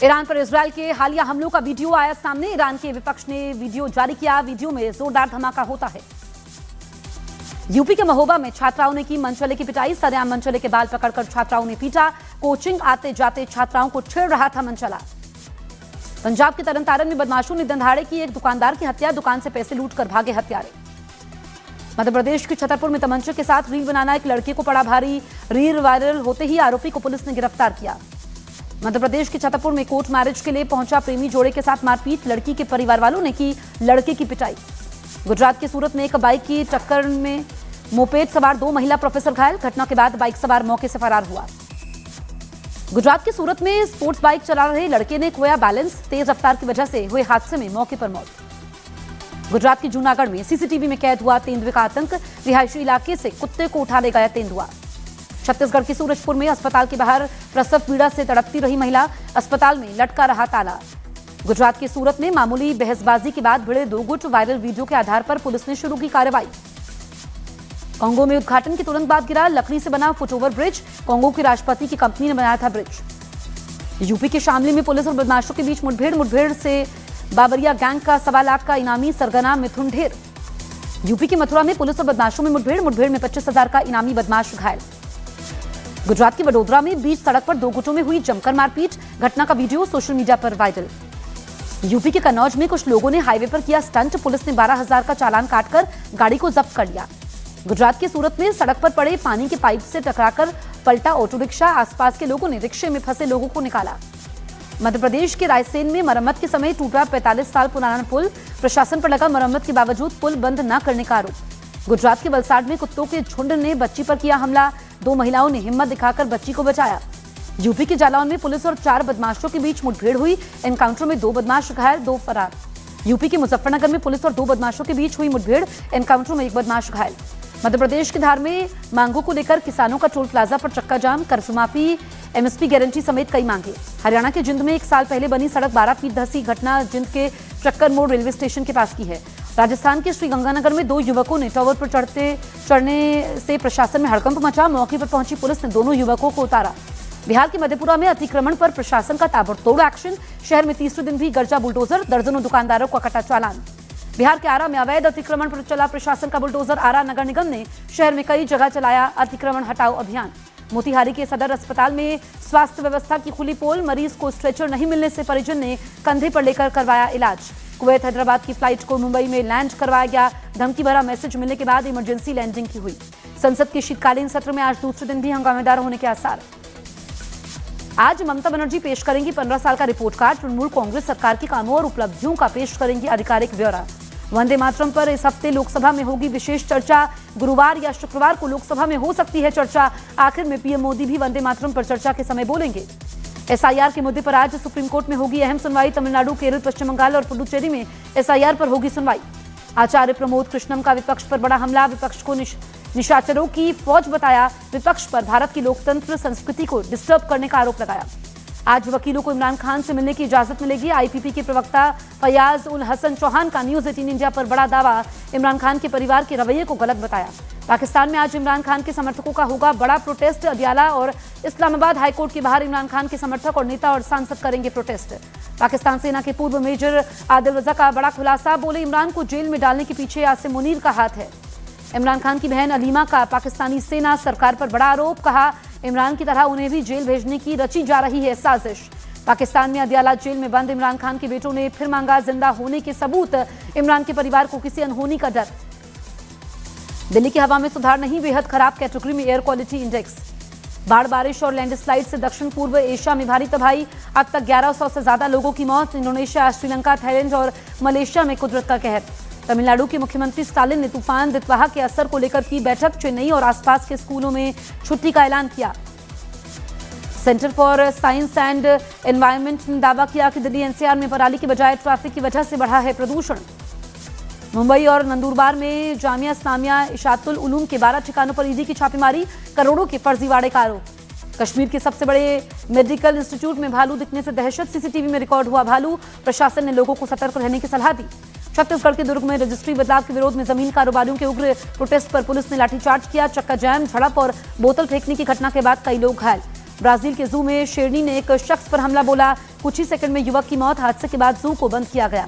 Iran पर Israel के हालिया हमलों का वीडियो आया सामने। ईरान के विपक्ष ने वीडियो जारी किया। वीडियो में जोरदार धमाका होता है। यूपी के महोबा में छात्राओं ने की मनचले की पिटाई। सरेआम मनचले के बाल पकड़कर छात्राओं ने पीटा। कोचिंग आते जाते छात्राओं को छेड़ रहा था मनचला। पंजाब के तरनतारन में बदमाशों ने दंधाड़े की एक दुकानदार की हत्या। दुकान से पैसे लूटकर भागे हत्यारे। मध्य प्रदेश के छतरपुर में तमंचे के साथ रील बनाना एक लड़के को पड़ा भारी। रील वायरल होते ही आरोपी को पुलिस ने गिरफ्तार किया। मध्य प्रदेश के छतरपुर में कोर्ट मैरिज के लिए पहुंचा प्रेमी जोड़े के साथ मारपीट। लड़की के परिवार वालों ने की लड़के की पिटाई। गुजरात के सूरत में एक बाइक की टक्कर में मोपेड सवार 2 महिला प्रोफेसर घायल। घटना के बाद बाइक सवार मौके से फरार हुआ। गुजरात के सूरत में स्पोर्ट्स बाइक चला रहे लड़के ने खोया बैलेंस। तेज रफ्तार की वजह से हुए हादसे में मौके पर मौत। गुजरात के जूनागढ़ में सीसीटीवी में कैद हुआ तेंदुए का आतंक। रिहायशी इलाके से कुत्ते को उठा ले गया तेंदुआ। छत्तीसगढ़ के सूरजपुर में अस्पताल के बाहर प्रसव पीड़ा से तड़पती रही महिला। अस्पताल में लटका रहा ताला। गुजरात के सूरत में मामूली बहसबाजी के बाद भिड़े 2 गुट। वायरल वीडियो के आधार पर पुलिस ने शुरू की कार्रवाई। कांगो में उद्घाटन के तुरंत बाद गिरा लकड़ी से बना फुटओवर ब्रिज। कांगो के राष्ट्रपति की कंपनी ने बनाया था ब्रिज। यूपी के शामली में पुलिस और बदमाशों के बीच मुठभेड़ से बाबरिया गैंग का 1.25 लाख का इनामी सरगना मिथुन ढेर। यूपी के मथुरा में पुलिस और बदमाशों में मुठभेड़ में 25,000 का इनामी बदमाश घायल। गुजरात के वडोदरा में बीच सड़क पर 2 गुटों में हुई जमकर मारपीट। घटना का वीडियो सोशल मीडिया पर वायरल। यूपी के कन्नौज में कुछ लोगों ने हाईवे पर किया स्टंट। पुलिस ने 12,000 का चालान काटकर गाड़ी को जब्त कर लिया। गुजरात के सूरत में सड़क पर पड़े पानी के पाइप से टकराकर पलटा ऑटो रिक्शा। आसपास के लोगों ने रिक्शे में फंसे लोगों को निकाला। मध्य प्रदेश के रायसेन में मरम्मत के समय टूटा 45 साल पुराना पुल। प्रशासन पर लगा मरम्मत के बावजूद पुल बंद न करने का आरोप। गुजरात के वलसाड में कुत्तों के झुंड ने बच्ची पर किया हमला। 2 महिलाओं ने हिम्मत दिखाकर बच्ची को बचाया। यूपी के जालौन में पुलिस और 4 बदमाशों के बीच मुठभेड़ हुई। एनकाउंटर में 2 बदमाश घायल, 2 फरार। यूपी के मुजफ्फरनगर में पुलिस और 2 बदमाशों के बीच हुई मुठभेड़। एनकाउंटर में 1 बदमाश घायल। मध्य प्रदेश के धार में मांगों को लेकर किसानों का टोल प्लाजा पर चक्का जाम। कर्ज माफी, एमएसपी गारंटी समेत कई मांगे। हरियाणा के जिंद में 1 साल पहले बनी सड़क 12 फीट धंसी। घटना जिंद के चक्कर मोड़ रेलवे स्टेशन के पास की है। राजस्थान के श्रीगंगानगर में 2 युवकों ने टावर पर चढ़ने से प्रशासन में हड़कंप मचा। मौके पर पहुंची पुलिस ने दोनों युवकों को उतारा। बिहार के मधेपुरा में अतिक्रमण पर प्रशासन का ताबड़तोड़ एक्शन। शहर में तीसरे दिन भी गरजा बुलडोजर। दर्जनों दुकानदारों का कटा चालान। बिहार के आरा में अवैध अतिक्रमण पर चला प्रशासन का बुलडोजर। आरा नगर निगम ने शहर में कई जगह चलाया अतिक्रमण हटाओ अभियान। मोतिहारी के सदर अस्पताल में स्वास्थ्य व्यवस्था की खुली पोल। मरीज को स्ट्रेचर नहीं मिलने से परिजन ने कंधे पर लेकर करवाया इलाज। कुवैत हैदराबाद की फ्लाइट को मुंबई में लैंड करवाया गया। धमकी भरा मैसेज मिलने के बाद इमरजेंसी लैंडिंग की हुई। संसद के शीतकालीन सत्र में आज दूसरे दिन भी हंगामेदार होने के आसार। आज ममता बनर्जी पेश करेंगी 15 साल का रिपोर्ट कार्ड। तृणमूल कांग्रेस सरकार के कामों और उपलब्धियों का पेश करेंगी आधिकारिक ब्यौरा। वंदे मातरम पर इस हफ्ते लोकसभा में होगी विशेष चर्चा। गुरुवार या शुक्रवार को लोकसभा में हो सकती है चर्चा। आखिर में पीएम मोदी भी वंदे मातरम पर चर्चा के समय बोलेंगे। एसआईआर के मुद्दे पर आज सुप्रीम कोर्ट में होगी अहम सुनवाई। तमिलनाडु, केरल, पश्चिम बंगाल और पुडुचेरी में एसआईआर पर होगी सुनवाई। आचार्य प्रमोद कृष्णम का विपक्ष पर बड़ा हमला। विपक्ष को निशाचरों की फौज बताया। विपक्ष पर भारत की लोकतंत्र संस्कृति को डिस्टर्ब करने का आरोप लगाया। आज वकीलों को इमरान खान से मिलने की इजाजत मिलेगी। आईपीपी के प्रवक्ता फयाज उल हसन चौहान का न्यूज 18 इंडिया पर बड़ा दावा। इमरान खान के परिवार के रवैये को गलत बताया। पाकिस्तान में आज इमरान खान के समर्थकों का होगा बड़ा प्रोटेस्ट। अदियाला और इस्लामाबाद हाईकोर्ट के बाहर इमरान खान के समर्थक और नेता और सांसद करेंगे प्रोटेस्ट। पाकिस्तान सेना के पूर्व मेजर आदिल रजा का बड़ा खुलासा। बोले इमरान को जेल में डालने के पीछे आसिम मुनीर का हाथ है। इमरान खान की बहन अलीमा का पाकिस्तानी सेना सरकार पर बड़ा आरोप। कहा इमरान की तरह उन्हें भी जेल भेजने की रची जा रही है साजिश। पाकिस्तान में अदियाला जेल में बंद इमरान खान के बेटों ने फिर मांगा जिंदा होने के सबूत। इमरान के परिवार को किसी अनहोनी का डर। दिल्ली की हवा में सुधार नहीं, बेहद खराब कैटेगरी में एयर क्वालिटी इंडेक्स। बाढ़, बारिश और लैंडस्लाइड से दक्षिण पूर्व एशिया में भारी तबाही। अब तक 1100 से ज्यादा लोगों की मौत। इंडोनेशिया, श्रीलंका, थाईलैंड और मलेशिया में कुदरत का कहर। तमिलनाडु के मुख्यमंत्री स्टालिन ने तूफान दितवाहा के असर को लेकर की बैठक। चेन्नई और आसपास के स्कूलों में छुट्टी का ऐलान किया। Centre for science and environment ने दावा किया कि दिल्ली एनसीआर में पराली की बजाय ट्रैफिक की वजह से बढ़ा है प्रदूषण। मुंबई और नंदुरबार में जामिया इस्लामिया इशातुल उलूम के 12 ठिकानों पर ईडी की छापेमारी। करोड़ों के फर्जीवाड़े का आरोप। कश्मीर के सबसे बड़े मेडिकल इंस्टीट्यूट में भालू दिखने से दहशत। सीसीटीवी में रिकॉर्ड हुआ भालू। प्रशासन ने लोगों को सतर्क रहने की सलाह दी। छत्तीसगढ़ के दुर्ग में रजिस्ट्री बदलाव के विरोध में जमीन कारोबारियों के उग्र प्रोटेस्ट पर पुलिस ने लाठीचार्ज किया। चक्का जाम, झड़प और बोतल फेंकने की घटना के बाद कई लोग घायल। ब्राजील के जू में शेरनी ने एक शख्स पर हमला बोला, कुछ ही सेकंड में युवक की मौत। हादसे के बाद जू को बंद किया गया।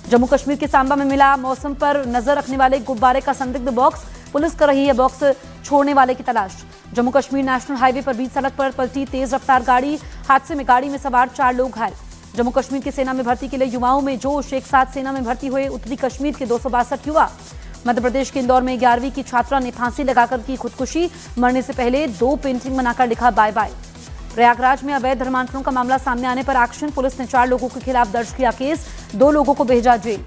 जम्मू कश्मीर के सांबा में मिला मौसम पर नजर रखने वाले गुब्बारे का संदिग्ध बॉक्स, पुलिस कर रही है बॉक्स छोड़ने वाले की तलाश। जम्मू कश्मीर नेशनल हाईवे पर बीच सड़क पर पलटी तेज रफ्तार गाड़ी, हादसे में गाड़ी में सवार 4 लोग घायल। जम्मू कश्मीर की सेना में भर्ती के लिए युवाओं में जोश, एक साथ सेना में भर्ती हुए उत्तरी कश्मीर के 262 युवा। मध्य प्रदेश के इंदौर में 11वीं की छात्रा ने फांसी लगाकर की खुदकुशी, मरने से पहले 2 पेंटिंग बनाकर लिखा बाय बाय। प्रयागराज में अवैध धर्मांतरण का मामला सामने आने पर एक्शन, पुलिस ने 4 लोगों के खिलाफ दर्ज किया केस, 2 लोगों को भेजा जेल।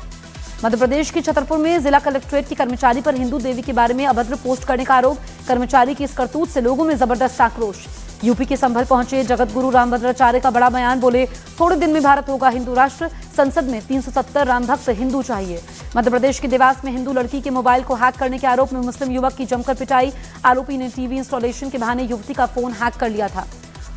मध्य प्रदेश के छतरपुर में जिला कलेक्ट्रेट के कर्मचारी पर हिंदू देवी के बारे में अभद्र पोस्ट करने का आरोप, कर्मचारी की इस करतूत से लोगों में जबरदस्त आक्रोश। यूपी के संभल पहुंचे जगत गुरु रामभद्राचार्य का बड़ा बयान, बोले थोड़े दिन में भारत होगा हिंदू राष्ट्र, संसद में 370 राम भक्त हिंदू चाहिए। मध्य प्रदेश के देवास में हिंदू लड़की के मोबाइल को हैक करने के आरोप में मुस्लिम युवक की जमकर पिटाई, आरोपी ने टीवी इंस्टॉलेशन के बहाने युवती का फोन हैक कर लिया था।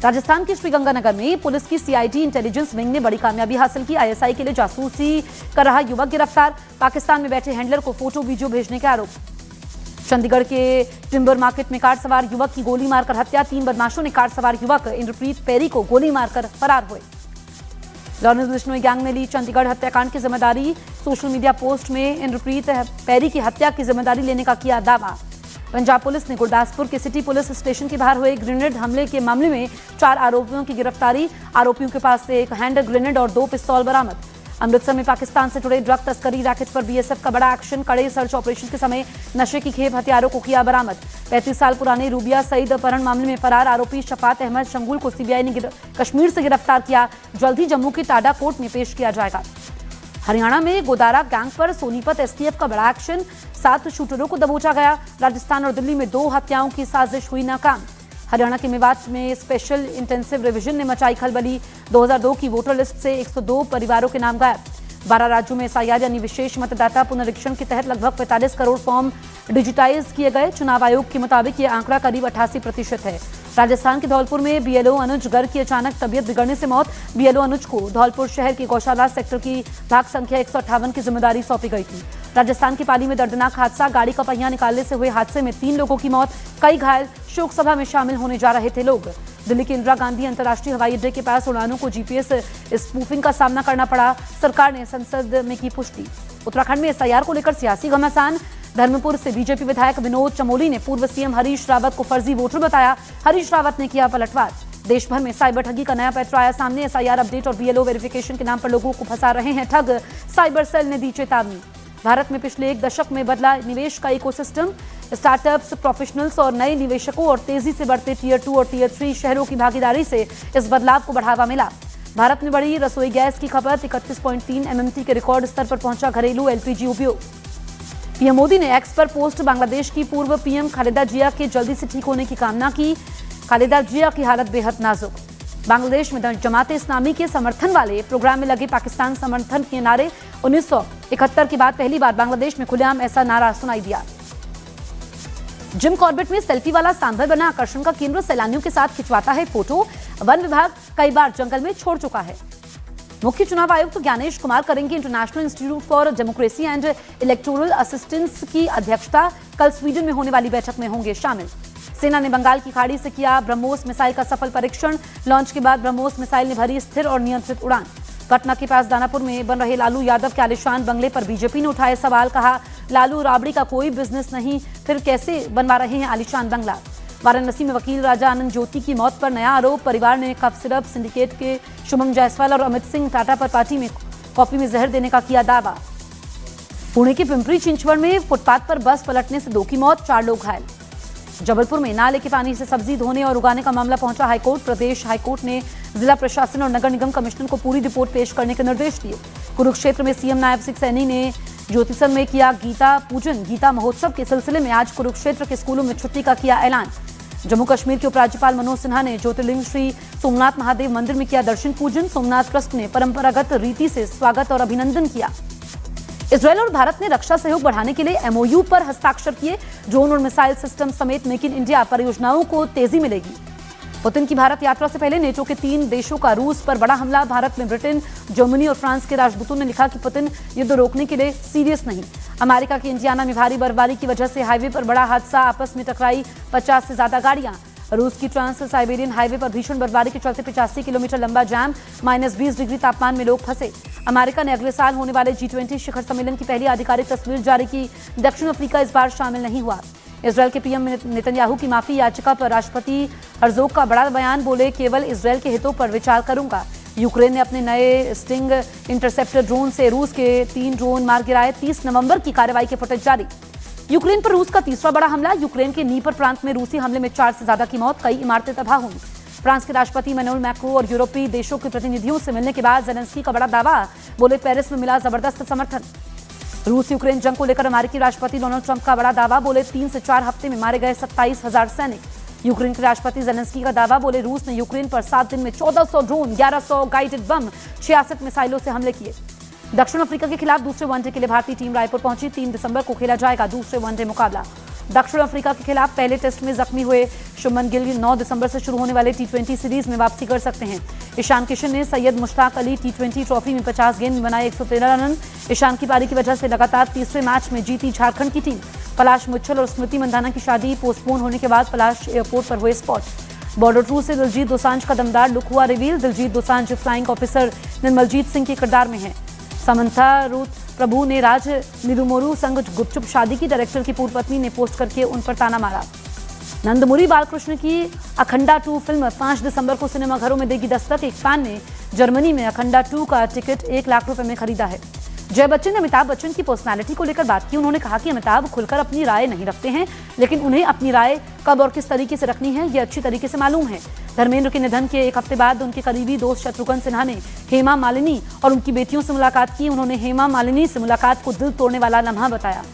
राजस्थान के श्रीगंगानगर में पुलिस की सीआईडी इंटेलिजेंस विंग ने बड़ी कामयाबी हासिल की, आईएसआई के लिए जासूसी कर रहा युवक गिरफ्तार, पाकिस्तान में बैठे हैंडलर को फोटो वीडियो भेजने के आरोप। चंडीगढ़ के टिम्बर मार्केट में कार सवार युवक की गोली मारकर हत्या, 3 बदमाशों ने कार सवार युवक इंद्रप्रीत पेरी को गोली मारकर फरार हुए। लॉरेंस बिश्नोई गैंग ने ली चंडीगढ़ हत्याकांड की जिम्मेदारी, सोशल मीडिया पोस्ट में इंद्रप्रीत पेरी की हत्या की जिम्मेदारी लेने का किया दावा। पंजाब पुलिस ने गुरदासपुर के सिटी पुलिस स्टेशन के बाहर हुए ग्रेनेड हमले के मामले में 4 आरोपियों की गिरफ्तारी, आरोपियों के पास से 1 हैंड ग्रेनेड और 2 पिस्तौल बरामद। अमृतसर में पाकिस्तान से जुड़े ड्रग तस्करी रैकेट पर बीएसएफ का बड़ा एक्शन, कड़े सर्च ऑपरेशन के समय नशे की खेप हथियारों को किया बरामद। 35 साल पुराने रूबिया सईद अपहरण मामले में फरार आरोपी शफात अहमद शंगुल को सीबीआई ने कश्मीर से गिरफ्तार किया, जल्द ही जम्मू की टाडा कोर्ट में पेश किया जाएगा। हरियाणा में गोदारा गैंग पर सोनीपत एसटीएफ का बड़ा एक्शन, 7 शूटरों को दबोचा गया। राजस्थान और दिल्ली में 2 हत्याओं की साजिश हुई नाकाम। हरियाणा के मेवात में स्पेशल इंटेंसिव रिवीजन ने मचाई खलबली, 2002 की वोटर लिस्ट से 102 परिवारों के नाम गायब। 12 राज्यों में एसआईआर यानी विशेष मतदाता पुनरीक्षण के तहत लगभग 45 करोड़ फॉर्म डिजिटाइज किए गए। चुनाव आयोग के मुताबिक ये आंकड़ा करीब 88% है। राजस्थान के धौलपुर में बीएलओ अनुज गर्ग की अचानक तबीयत बिगड़ने से मौत, बीएलओ अनुज को धौलपुर शहर की गौशाला सेक्टर की भाग संख्या 158 की जिम्मेदारी सौंपी गई थी। राजस्थान की पाली में दर्दनाक हादसा, गाड़ी का पहिया निकालने से हुए हादसे में 3 लोगों की मौत, कई घायल, शोक सभा में शामिल होने जा रहे थे लोग। दिल्ली के इंदिरा गांधी अंतर्राष्ट्रीय हवाई अड्डे के पास उड़ानों को जीपीएस स्पूफिंग का सामना करना पड़ा, सरकार ने संसद में की पुष्टि। उत्तराखंड में एसआईआर को लेकर सियासी घमासान, धर्मपुर से बीजेपी विधायक विनोद चमोली ने पूर्व सीएम हरीश रावत को फर्जी वोटर बताया, हरीश रावत ने किया पलटवार। देश भर में साइबर ठगी का नया पैटर्न आया सामने, एसआईआर अपडेट और बीएलओ वेरिफिकेशन के नाम पर लोगों को फंसा रहे हैं ठग, साइबर सेल ने दी चेतावनी। भारत में पिछले 1 दशक में बदला निवेश का इकोसिस्टम, स्टार्टअप्स, प्रोफेशनल्स और नए निवेशकों और तेजी से बढ़ते टियर 2 और टियर 3 शहरों की भागीदारी से इस बदलाव को बढ़ावा मिला। भारत में बढ़ी रसोई गैस की खपत, 31.3 MMT के रिकॉर्ड स्तर पर पहुंचा घरेलू एलपीजी उपयोग। पीएम मोदी ने एक्स पर पोस्ट बांग्लादेश की पूर्व पीएम खालिदा जिया के जल्दी से ठीक होने की कामना की। खालिदा जिया की हालत बेहद नाजुक। बांग्लादेश में जमाते इस्लामी के समर्थन वाले प्रोग्राम में लगे पाकिस्तान समर्थन के नारे, 1971 के बाद पहली बार बांग्लादेश में खुलेआम ऐसा नारा सुनाई दिया। जिम कॉर्बेट में सेल्फी वाला सांभर बना आकर्षण का केंद्र, सैलानियों के साथ खिंचवाता है फोटो। वन विभाग कई बार जंगल में छोड़ चुका है। मुख्य चुनाव आयुक्त ज्ञानेश कुमार करेंगे international institute for democracy and electoral assistance की अध्यक्षता, कल स्वीडन में होने वाली बैठक में होंगे शामिल। सेना ने बंगाल की खाड़ी से किया ब्रह्मोस मिसाइल का सफल परीक्षण, लॉन्च के बाद ब्रह्मोस मिसाइल ने भरी स्थिर और नियंत्रित उड़ान। पटना के पास दानापुर में बन रहे लालू यादव के आलिशान बंगले पर बीजेपी ने उठाए सवाल, कहा लालू राबड़ी का कोई बिजनेस नहीं, फिर कैसे बनवा रहे हैं आलिशान बंगला। वाराणसी में वकील राजा आनंद ज्योति की मौत पर नया आरोप, परिवार ने कफ सिरप सिंडिकेट के शुभम जायसवाल और अमित सिंह टाटा पर पार्टी में कॉफी में जहर देने का किया दावा। पुणे के पिंपरी चिंचवड़ में फुटपाथ पर बस पलटने से 2 की मौत, 4 लोग घायल। जबलपुर में नाले के पानी से सब्जी धोने और उगाने का मामला पहुंचा हाईकोर्ट, प्रदेश हाईकोर्ट ने जिला प्रशासन और नगर निगम कमिश्नर को पूरी रिपोर्ट पेश करने के निर्देश दिए। कुरुक्षेत्र में सीएम नायब सिंह सैनी ने ज्योतिसर में किया गीता पूजन, गीता महोत्सव के सिलसिले में आज कुरुक्षेत्र के स्कूलों में छुट्टी का किया ऐलान। जम्मू कश्मीर के उपराज्यपाल मनोज सिन्हा ने ज्योतिर्लिंग श्री सोमनाथ महादेव मंदिर में किया दर्शन पूजन, सोमनाथ ट्रस्ट ने परंपरागत रीति से स्वागत और अभिनंदन किया। इजरायल और भारत ने रक्षा सहयोग बढ़ाने के लिए एमओयू पर हस्ताक्षर किए, ड्रोन और मिसाइल सिस्टम समेत मेक इन इंडिया परियोजनाओं को तेजी मिलेगी। पुतिन की भारत यात्रा से पहले नेटो के 3 देशों का रूस पर बड़ा हमला, भारत में ब्रिटेन, जर्मनी और फ्रांस के राजदूतों ने लिखा कि पुतिन युद्ध रोकने के लिए सीरियस नहीं। अमेरिका की इंडियाना में भारी बर्फबारी की वजह से हाईवे पर बड़ा हादसा, आपस में टकराई 50 से ज्यादा गाड़ियां। रूस की ट्रांस साइबेरियन हाईवे पर भीषण बर्फबारी के चलते 85 किलोमीटर लंबा जाम, -20 डिग्री तापमान में लोग फंसे। अमेरिका ने अगले साल होने वाले G20 शिखर सम्मेलन की पहली आधिकारिक तस्वीर जारी की। दक्षिण अफ्रीका इस बार शामिल नहीं हुआ। इजरायल के पीएम नेतन्याहू की माफी याचिका पर राष्ट्रपति हर्जोग का बड़ा बयान, बोले केवल इजरायल के हितों पर विचार करूंगा। यूक्रेन ने अपने नए स्टिंग इंटरसेप्टर ड्रोन से रूस के 3 ड्रोन मार गिराए। 30 नवंबर की कार्रवाई के फुटेज जारी। यूक्रेन पर रूस का तीसरा बड़ा हमला। यूक्रेन के नीपर प्रांत में रूसी हमले में 4 से ज्यादा की मौत, कई इमारतें तबाह हुई। फ्रांस के राष्ट्रपति इमैनुअल मैक्रों और यूरोपीय देशों के प्रतिनिधियों से मिलने के बाद जेलेंस्की का बड़ा दावा, बोले पेरिस में मिला जबरदस्त समर्थन। रूस यूक्रेन जंग को लेकर अमेरिकी राष्ट्रपति डोनाल्ड ट्रंप का बड़ा दावा, बोले 3 से 4 हफ्ते में मारे गए 27,000 सैनिक। यूक्रेन के राष्ट्रपति जेलेंस्की का दावा, बोले रूस ने यूक्रेन पर 7 दिन में 1400 ड्रोन, 1100 गाइडेड बम, 66 मिसाइलों से हमले किए। दक्षिण अफ्रीका के खिलाफ दूसरे वनडे के लिए भारतीय टीम रायपुर पहुंची। 3 दिसंबर को खेला जाएगा दूसरे वनडे मुकाबला। दक्षिण अफ्रीका के खिलाफ पहले टेस्ट में जख्मी हुए शुभमन गिल 9 दिसंबर से शुरू होने वाले T20 सीरीज में वापसी कर सकते हैं। ईशान किशन ने सैयद मुश्ताक अली T20 ट्रॉफी में 50 गेंद में बनाए 113 रन। ईशान की पारी की वजह से लगातार तीसरे मैच में जीती झारखंड की टीम। पलाश मुच्छल और स्मृति मंदाना की शादी पोस्टपोन होने के बाद पलाश एयरपोर्ट पर हुए स्पॉट। बॉर्डर टू से दिलजीत दोसांझ का दमदार लुक हुआ reveal. Diljit Dosanjh flying officer Nirmaljit Singh के किरदार में है। समंथा रूथ प्रभु ने राज निरुमोरू संग गुपचुप शादी की। डायरेक्टर की पूर्व पत्नी ने पोस्ट करके उन पर ताना मारा। नंदमुरी बालकृष्ण की अखंडा 2 फिल्म 5 दिसंबर को सिनेमाघरों में देगी दस्तक। एक फैन ने जर्मनी में अखंडा 2 का टिकट 1 लाख रुपए में खरीदा है। जय बच्चन ने अमिताभ बच्चन की पर्सनालिटी को लेकर बात की। उन्होंने कहा कि अमिताभ खुलकर अपनी राय नहीं रखते हैं, लेकिन उन्हें अपनी राय कब और किस तरीके से रखनी है, ये अच्छी तरीके से मालूम है। धर्मेंद्र के निधन के 1 हफ्ते बाद उनके करीबी दोस्त शत्रुघ्न सिन्हा ने हेमा मालिनी और उनकी बेटियों से मुलाकात की। उन्होंने हेमा मालिनी से मुलाकात को दिल तोड़ने वाला लम्हा बताया।